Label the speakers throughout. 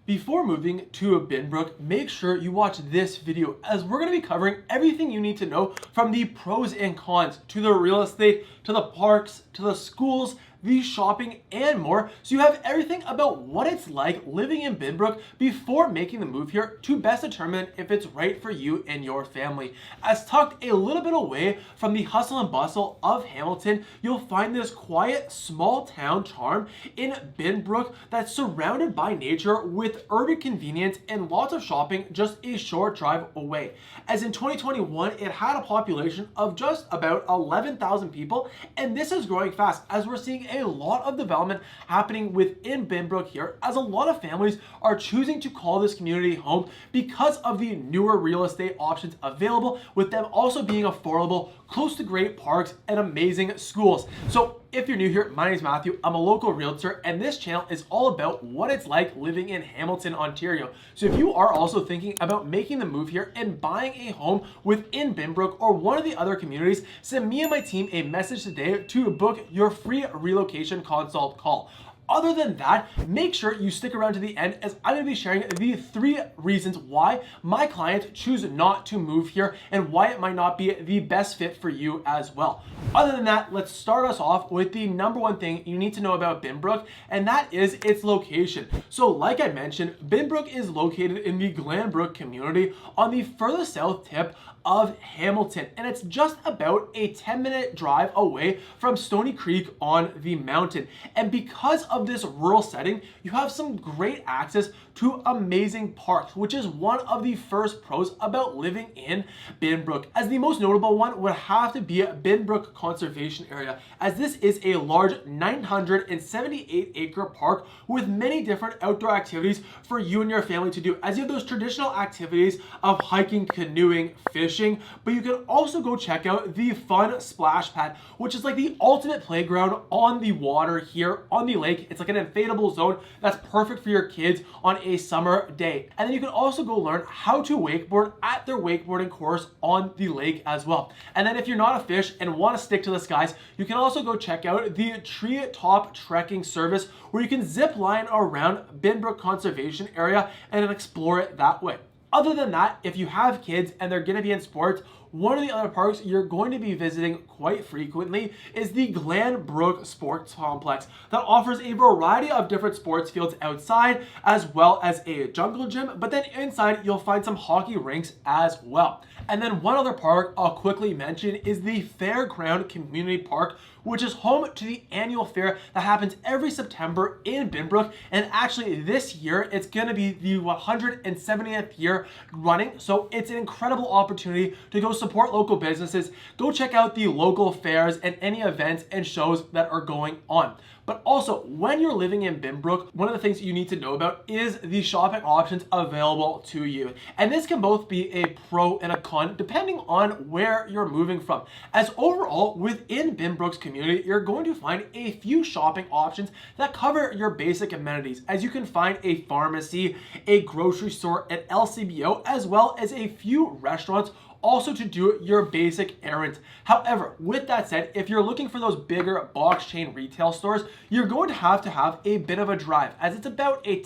Speaker 1: Before moving to Binbrook, make sure you watch this video as we're going to be covering everything you need to know from the pros and cons to the real estate, to the parks, to the schools, the shopping, and more, so you have everything about what it's like living in Binbrook before making the move here to best determine if it's right for you and your family. As tucked a little bit away from the hustle and bustle of Hamilton, you'll find this quiet small town charm in Binbrook that's surrounded by nature with urban convenience and lots of shopping just a short drive away. As in 2021, it had a population of just about 11,000 people, and this is growing fast as we're seeing a lot of development happening within Binbrook here, as a lot of families are choosing to call this community home because of the newer real estate options available, with them also being affordable, close to great parks and amazing schools. So if you're new here, my name is Matthew. I'm a local realtor, and this channel is all about what it's like living in Hamilton, Ontario. So if you are also thinking about making the move here and buying a home within Binbrook or one of the other communities, send me and my team a message today to book your free relocation consult call. Other than that, make sure you stick around to the end, as I'm going to be sharing the 3 reasons why my clients choose not to move here and why it might not be the best fit for you as well. Other than that, let's start us off with the number one thing you need to know about Binbrook, and that is its location. So like I mentioned, Binbrook is located in the Glanbrook community on the further south tip of Hamilton, and it's just about a 10-minute drive away from Stony Creek on the mountain. And because of this rural setting, you have some great access to amazing parks, which is one of the first pros about living in Binbrook. As the most notable one would have to be Binbrook Conservation Area, as this is a large 978-acre park with many different outdoor activities for you and your family to do, as you have those traditional activities of hiking, canoeing, fishing, but you can also go check out the fun splash pad, which is like the ultimate playground on the water here on the lake. It's like an inflatable zone that's perfect for your kids on a summer day. And then you can also go learn how to wakeboard at their wakeboarding course on the lake as well. And then if you're not a fish and want to stick to the skies, you can also go check out the tree top trekking service, where you can zip line around Binbrook Conservation Area and then explore it that way. Other than that, if you have kids and they're going to be in sports, one of the other parks you're going to be visiting quite frequently is the Glanbrook Sports Complex, that offers a variety of different sports fields outside, as well as a jungle gym, but then inside you'll find some hockey rinks as well. And then one other park I'll quickly mention is the Fairground Community Park, which is home to the annual fair that happens every September in Binbrook. And actually this year, it's going to be the 170th year running. So it's an incredible opportunity to go support local businesses, go check out the local fairs and any events and shows that are going on. But also, when you're living in Binbrook, one of the things you need to know about is the shopping options available to you. And this can both be a pro and a con depending on where you're moving from. As overall, within Binbrook's community, you're going to find a few shopping options that cover your basic amenities, as you can find a pharmacy, a grocery store, an LCBO, as well as a few restaurants, also to do your basic errands. However, with that said, if you're looking for those bigger box chain retail stores, you're going to have a bit of a drive, as it's about a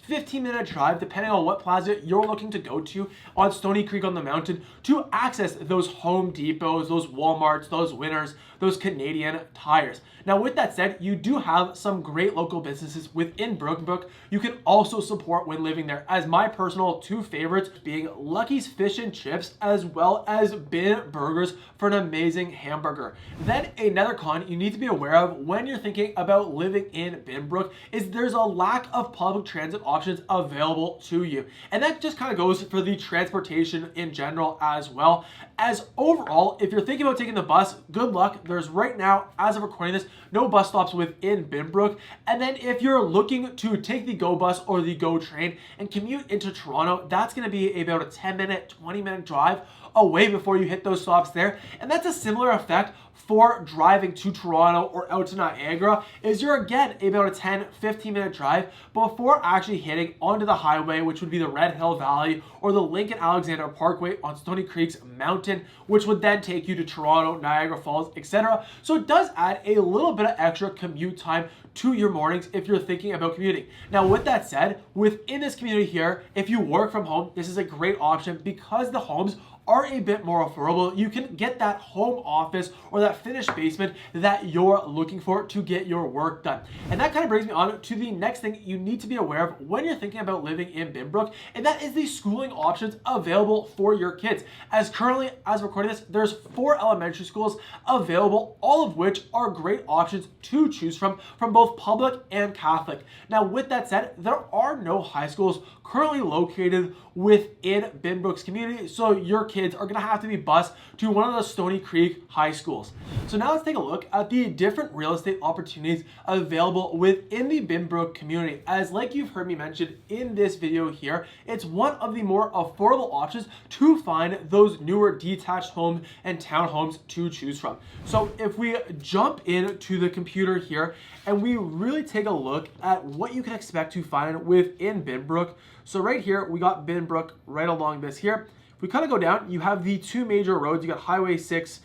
Speaker 1: 15-minute drive, depending on what plaza you're looking to go to on Stony Creek on the mountain, to access those Home Depots, those Walmarts, those Winners, those Canadian Tires. Now, with that said, you do have some great local businesses within Binbrook you can also support when living there, as my personal 2 favorites being Lucky's Fish and Chips, as well as Bin Burgers for an amazing hamburger. Then another con you need to be aware of when you're thinking about living in Binbrook is there's a lack of public transit options available to you. And that just kind of goes for the transportation in general as well. As overall, if you're thinking about taking the bus, good luck. There's right now, as of recording this, no bus stops within Binbrook. And then if you're looking to take the GO bus or the GO train and commute into Toronto, that's going to be about a 10-minute, 20-minute drive away before you hit those stops there. And that's a similar effect for driving to Toronto or out to Niagara, is you're again about a 10-15 minute drive before actually hitting onto the highway, which would be the Red Hill Valley or the Lincoln Alexander Parkway on Stony Creek's mountain, which would then take you to Toronto, Niagara Falls, etc. So it does add a little bit of extra commute time to your mornings if you're thinking about commuting. Now, with that said, within this community here, if you work from home, this is a great option because the homes are a bit more affordable. You can get that home office or that finished basement that you're looking for to get your work done. And that kind of brings me on to the next thing you need to be aware of when you're thinking about living in Binbrook, and that is the schooling options available for your kids. As currently, as recording this, there's 4 elementary schools available, all of which are great options to choose from both public and Catholic. Now, with that said, there are no high schools currently located within Binbrook's community, so your kids are gonna have to be bused to one of the Stony Creek high schools. So now let's take a look at the different real estate opportunities available within the Binbrook community. As like you've heard me mention in this video here, it's one of the more affordable options to find those newer detached homes and townhomes to choose from. So if we jump into the computer here and we really take a look at what you can expect to find within Binbrook. So right here, we got Binbrook right along this here. If we kind of go down, you have the 2 major roads. You got Highway 56,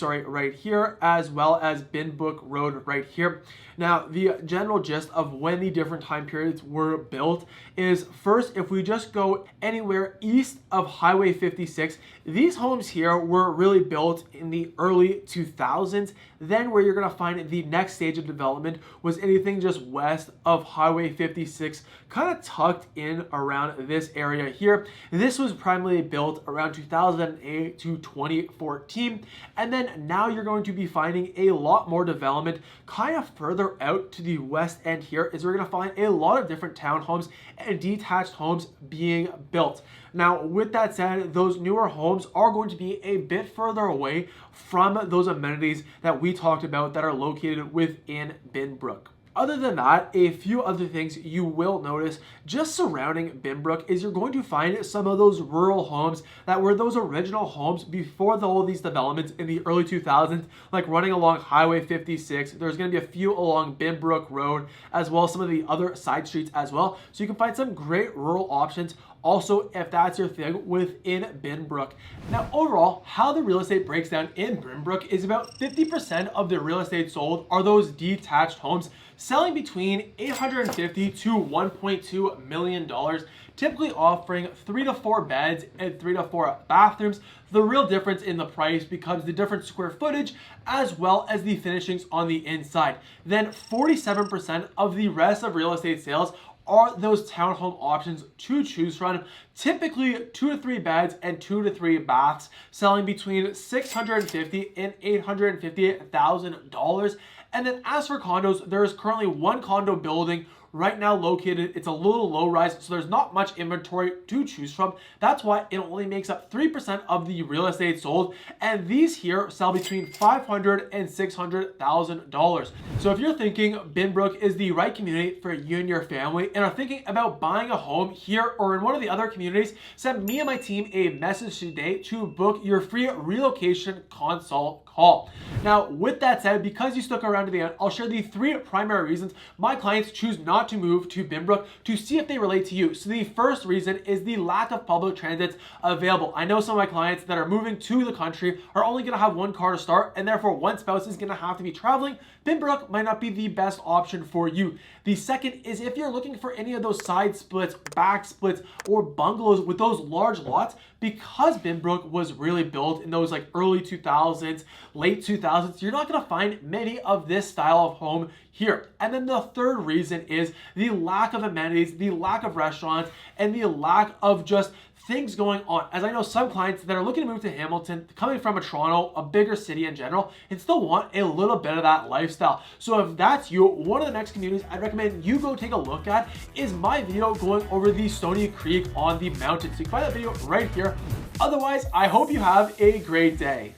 Speaker 1: right here, as well as Binbrook Road right here. Now, the general gist of when the different time periods were built is, first, if we just go anywhere east of Highway 56, these homes here were really built in the early 2000s. Then where you're gonna find the next stage of development was anything just west of Highway 56, kind of tucked in around this area here. This was primarily built around 2008 to 2014. And then now you're going to be finding a lot more development kind of further out to the west end here, is we're going to find a lot of different townhomes and detached homes being built. Now, with that said, those newer homes are going to be a bit further away from those amenities that we talked about that are located within Binbrook. Other than that, a few other things you will notice just surrounding Binbrook is you're going to find some of those rural homes that were those original homes before all these developments in the early 2000s, like running along Highway 56. There's going to be a few along Binbrook Road, as well as some of the other side streets as well. So you can find some great rural options also, if that's your thing, within Binbrook. Now, overall, how the real estate breaks down in Binbrook is about 50% of the real estate sold are those detached homes, selling between $850,000 to $1.2 million, typically offering 3 to 4 beds and 3 to 4 bathrooms. The real difference in the price becomes the different square footage as well as the finishings on the inside. Then 47% of the rest of real estate sales are those townhome options to choose from, typically 2 to 3 beds and 2 to 3 baths, selling between $650,000 and $850,000. And then as for condos, there is currently 1 condo building right now located. It's a little low rise, so there's not much inventory to choose from. That's why it only makes up 3% of the real estate sold, and these here sell between $500,000 and $600,000. So if you're thinking Binbrook is the right community for you and your family and are thinking about buying a home here or in one of the other communities, send me and my team a message today to book your free relocation consult call. Now, with that said, because you stuck around to the end, I'll share the 3 primary reasons my clients choose not to move to Binbrook to see if they relate to you. So the first reason is the lack of public transit available. I know some of my clients that are moving to the country are only going to have 1 car to start, and therefore one spouse is going to have to be traveling. Binbrook might not be the best option for you. The second is if you're looking for any of those side splits, back splits, or bungalows with those large lots, because Binbrook was really built in those like early 2000s, late 2000s, you're not going to find many of this style of home here. And then the third reason is the lack of amenities, the lack of restaurants, and the lack of just things going on. As I know some clients that are looking to move to Hamilton, coming from a Toronto, a bigger city in general, and still want a little bit of that lifestyle. So if that's you, one of the next communities I'd recommend you go take a look at is my video going over the Stony Creek on the mountain. So you can find that video right here. Otherwise, I hope you have a great day.